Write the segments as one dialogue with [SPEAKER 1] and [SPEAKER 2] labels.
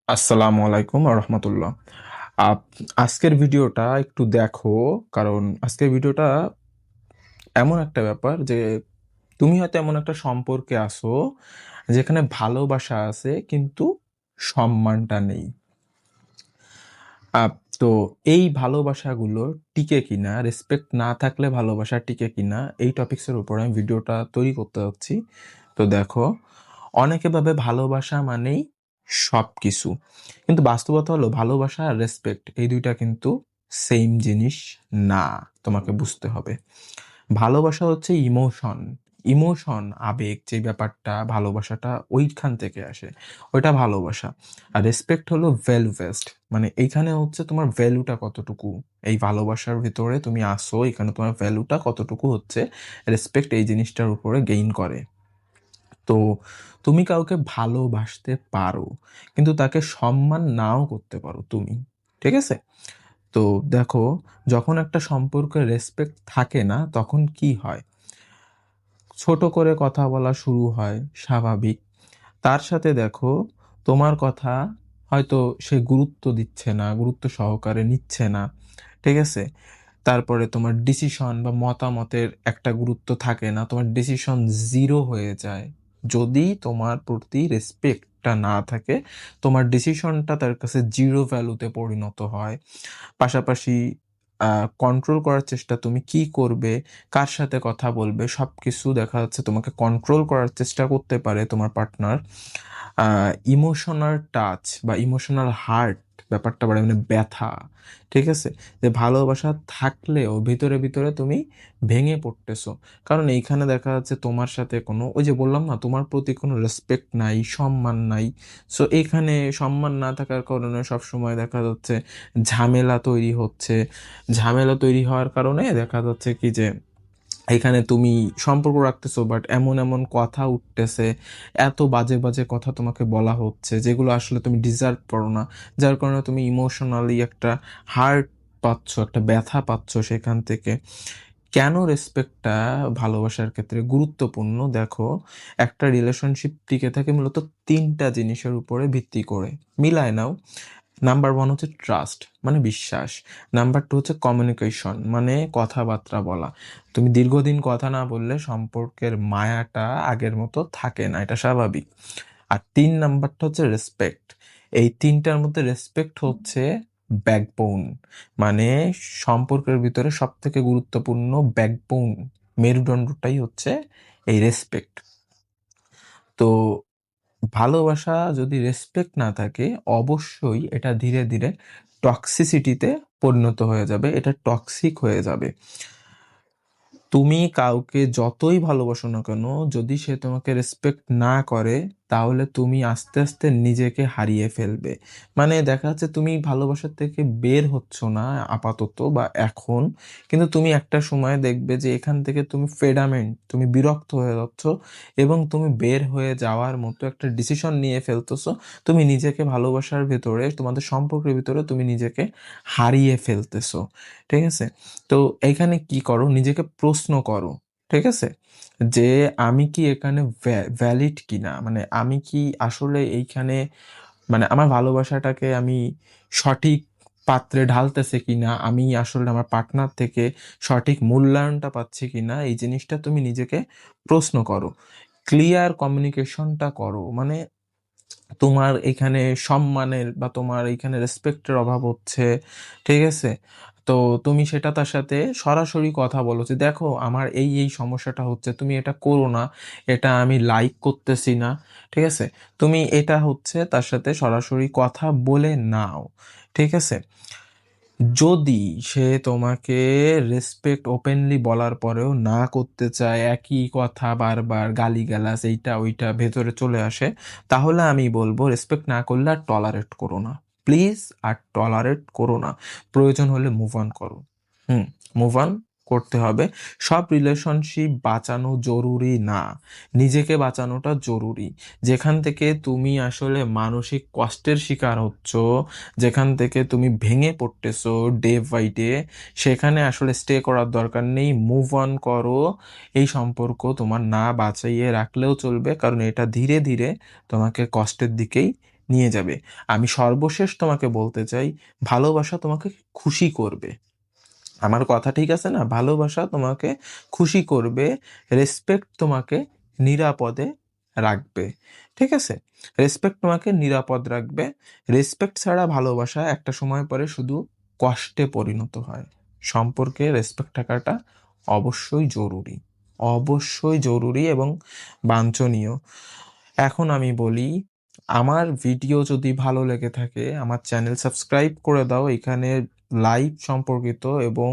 [SPEAKER 1] আসসালামু আলাইকুম রহমতুল্লাহ। আজকের ভিডিওটা একটু দেখো, কারণ আজকের ভিডিওটা এমন একটা ব্যাপার যে তুমি হয়তো এমন একটা সম্পর্কে আছো যেখানে ভালোবাসা আছে কিন্তু সম্মানটা নেই। আপ তো এই ভালোবাসাগুলো টিকে কিনা, রেসপেক্ট না থাকলে ভালোবাসা টিকে কিনা, এই টপিক্সের উপর আমি ভিডিওটা তৈরি করতে যাচ্ছি। তো দেখো, অনেকে ভাবে ভালোবাসা মানেই সবকিছু, কিন্তু বাস্তবতা হলো ভালোবাসা আর রেসপেক্ট এই দুইটা কিন্তু সেম জিনিস না। তোমাকে বুঝতে হবে, ভালোবাসা হচ্ছে ইমোশন। ইমোশন, আবেগ, যে ব্যাপারটা, ভালোবাসাটা ওইখান থেকে আসে, ওইটা ভালোবাসা। আর রেসপেক্ট হলো ভ্যালু বেসড, মানে এইখানে হচ্ছে তোমার ভ্যালুটা কতটুকু, এই ভালোবাসার ভিতরে তুমি আসো, এখানে তোমার ভ্যালুটা কতটুকু হচ্ছে রেসপেক্ট এই জিনিসটার উপরে গেইন করে। তো তুমি কাউকে ভালোবাসতে পারো, কিন্তু তাকে সম্মান নাও করতে পারো তুমি, ঠিক আছে? তো দেখো, যখন একটা সম্পর্কে রেসপেক্ট থাকে না তখন কি হয়, ছোট করে কথা বলা শুরু হয়, স্বাভাবিক। তার সাথে দেখো, তোমার কথা হয়তো সে গুরুত্ব দিচ্ছে না, গুরুত্ব সহকারে নিচ্ছে না, ঠিক আছে? তারপরে তোমার ডিসিশন বা মতামতের একটা গুরুত্ব থাকে না, তোমার ডিসিশন জিরো হয়ে যায়। যদি তোমার প্রতি রেসপেক্টটা না থাকে, তোমার ডিসিশনটা তার কাছে জিরো ভ্যালুতে পরিণত হয়। পাশাপাশি কন্ট্রোল করার চেষ্টা, তুমি কি করবে, কার সাথে কথা বলবে, সবকিছু দেখা যাচ্ছে তোমাকে কন্ট্রোল করার চেষ্টা করতে পারে তোমার পার্টনার। ইমোশনাল টাচ বা ইমোশনাল হার্ট ব্যাপারটা বাড়ে, মানে ব্যথা, ঠিক আছে? যে ভালোবাসা থাকলেও ভিতরে ভিতরে তুমি ভেঙে পড়তেছো, কারণ এইখানে দেখা যাচ্ছে তোমার সাথে কোনো, ওই যে বললাম না, তোমার প্রতি কোনো রেসপেক্ট নাই, সম্মান নাই। সো এখানে সম্মান না থাকার কারণে সবসময় দেখা যাচ্ছে ঝামেলা তৈরি হচ্ছে। ঝামেলা তৈরি হওয়ার কারণে দেখা যাচ্ছে কি যে এখানে তুমি সম্পর্ক রাখতেছো, বাট এমন এমন কথা উঠতেছে, এত বাজে বাজে কথা তোমাকে বলা হচ্ছে যেগুলো আসলে তুমি ডিজার্ভ করো না। যার কারণে তুমি ইমোশনালি একটা হার্ট পাচ্ছ, একটা ব্যথা পাচ্ছ সেখান থেকে। কেন রেসপেক্টটা ভালোবাসার ক্ষেত্রে গুরুত্বপূর্ণ দেখো, একটা রিলেশনশিপ টিকে থাকে মূলত তিনটা জিনিসের উপরে ভিত্তি করে। মিলায় নাও। নাম্বার ওয়ান হচ্ছে ট্রাস্ট, মানে বিশ্বাস। নাম্বার টু হচ্ছে কমিউনিকেশন, মানে কথাবার্তা বলা। তুমি দীর্ঘদিন কথা না বললে সম্পর্কের মায়াটা আগের মতো থাকে না, এটা স্বাভাবিক। আর তিন নাম্বারটা হচ্ছে রেসপেক্ট। এই তিনটার মধ্যে রেসপেক্ট হচ্ছে ব্যাকবোন, মানে সম্পর্কের ভিতরে সব থেকে গুরুত্বপূর্ণ ব্যাকবোন, মেরুদণ্ডটাই হচ্ছে এই রেসপেক্ট। তো ভালোবাসা যদি রেসপেক্ট না থাকে, অবশ্যই এটা ধীরে ধীরে টক্সিসিটিতে পরিণত হয়ে যাবে, এটা টক্সিক হয়ে যাবে। তুমি কাউকে যতই ভালোবাসো না কেন, যদি সে তোমাকে রেসপেক্ট না করে, তাহলে তুমি আস্তে আস্তে নিজেকে হারিয়ে ফেলবে। মানে দেখা যাচ্ছে তুমি ভালোবাসার থেকে বের হচ্ছ না আপাতত বা এখন, কিন্তু তুমি একটা সময় দেখবে যে এখান থেকে তুমি ফেডামেন্ট, তুমি বিরক্ত হয়ে যাচ্ছ এবং তুমি বের হয়ে যাওয়ার মতো একটা ডিসিশন নিয়ে ফেলতেছো। তুমি নিজেকে ভালোবাসার ভেতরে, তোমাদের সম্পর্কের ভিতরে তুমি নিজেকে হারিয়ে ফেলতেছো, ঠিক আছে? তো এইখানে কি করো, নিজেকে প্রশ্ন করো, ঠিক আছে? যে আমি কি এখানে ভ্যালিড কিনা, মানে আমি কি আসলে এইখানে, মানে আমার ভালোবাসাটাকে আমি সঠিক পাত্রে ঢালতেছে কিনা, আমি আসলে আমার পার্টনার থেকে সঠিক মূল্যায়নটা পাচ্ছি কিনা, এই জিনিসটা তুমি নিজেকে প্রশ্ন করো। ক্লিয়ার কমিউনিকেশনটা করো, মানে তোমার এখানে সম্মানের বা তোমার এখানে রেসপেক্টের অভাব হচ্ছে, ঠিক আছে? তো তুমি সেটা তার সাথে সরাসরি কথা বলো যে দেখো আমার এই এই সমস্যাটা হচ্ছে, তুমি এটা করো না, এটা আমি লাইক করতেছি না, ঠিক আছে? তুমি এটা হচ্ছে তার সাথে সরাসরি কথা বলে নাও, ঠিক আছে? যদি সে তোমাকে রেসপেক্ট ওপেনলি বলার পরেও না করতে চায়, একই কথা বারবার গালিগালাজ এইটা ওইটা ভেতরে চলে আসে, তাহলে আমি বলবো রেসপেক্ট না করলে আর টলারেট করো না, প্লিজ। আর টলারেট করো না, প্রয়োজন হলে মুভ অন করো। মুভ অন করতে হবে। সব রিলেশনশিপ বাঁচানো জরুরি না, নিজেকে বাঁচানোটা জরুরি। যেখান থেকে তুমি আসলে মানসিক কষ্টের শিকার হচ্ছ, যেখান থেকে তুমি ভেঙে পড়তেছো ডে বাই ডে, সেখানে আসলে স্টে করার দরকার নেই, মুভ অন করো। এই সম্পর্ক তোমার না বাঁচাইয়ে রাখলেও চলবে, কারণ এটা ধীরে ধীরে তোমাকে কষ্টের দিকেই নিয়ে যাবে। আমি সর্বশেষ তোমাকে বলতে চাই, ভালোবাসা তোমাকে খুশি করবে। আমার কথা ঠিক আছে না? ভালোবাসা তোমাকে খুশি করবে, রেসপেক্ট তোমাকে নিরাপদে রাখবে। ঠিক আছে? রেসপেক্ট তোমাকে নিরাপদ রাখবে। রেসপেক্ট ছাড়া ভালোবাসা একটা সময় পরে শুধু কষ্টে পরিণত হয়। সম্পর্কে রেসপেক্ট থাকাটা অবশ্যই জরুরি। অবশ্যই জরুরি এবং বাঞ্ছনীয়। এখন আমি বলি, আমার ভিডিও যদি ভালো লেগে থাকে আমার চ্যানেল সাবস্ক্রাইব করে দাও। এখানে লাইফ সম্পর্কিত এবং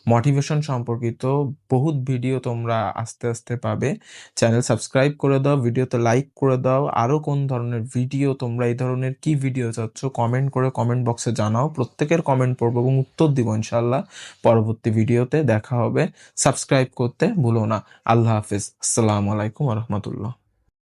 [SPEAKER 1] মোটিভেশন সম্পর্কিত বহুত ভিডিও তোমরা আস্তে আস্তে পাবে। চ্যানেল সাবস্ক্রাইব করে দাও, ভিডিওতে লাইক করে দাও। আরও কোন ধরনের ভিডিও, তোমরা এই ধরনের কি ভিডিও চাচ্ছ কমেন্ট করে কমেন্ট বক্সে জানাও। প্রত্যেকের কমেন্ট পড়বো এবং উত্তর দিব ইনশাল্লাহ। পরবর্তী ভিডিওতে দেখা হবে। সাবস্ক্রাইব করতে ভুলো না। আল্লাহ হাফিজ। আসসালামু আলাইকুম ওয়া রাহমাতুল্লাহ।